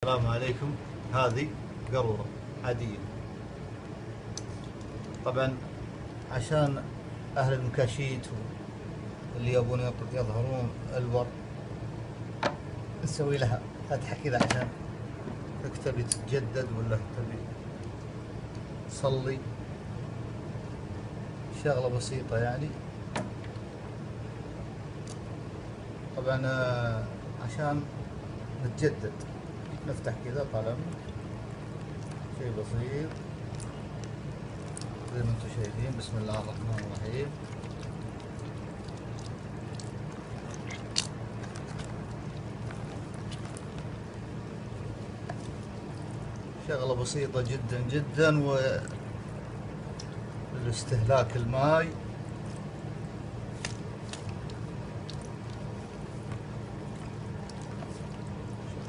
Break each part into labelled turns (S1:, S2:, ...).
S1: السلام عليكم. هذه قارورة عادية. طبعا عشان أهل المكاشيت اللي يبون يظهرون البر نسوي لها فتحة كذا عشان تبي تتجدد ولا تبي تصلي. شغلة بسيطة يعني. طبعا عشان نتجدد نفتح كذا قلم، شيء بسيط زي ما انتم شايفين. بسم الله الرحمن الرحيم. شغلة بسيطة جدا جدا، والاستهلاك الماي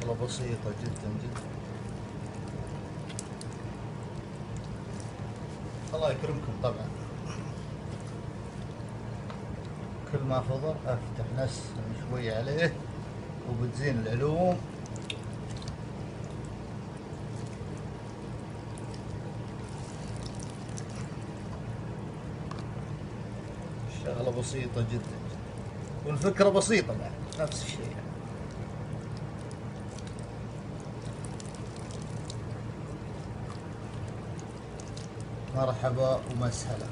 S1: شغلة بسيطة جدا جدا. الله يكرمكم. طبعا كل ما فضل افتح نسم شوي عليه وبتزين العلوم. شغلة بسيطة جدا والفكرة بسيطة بعد نفس الشيء. مرحبا ومسهلا.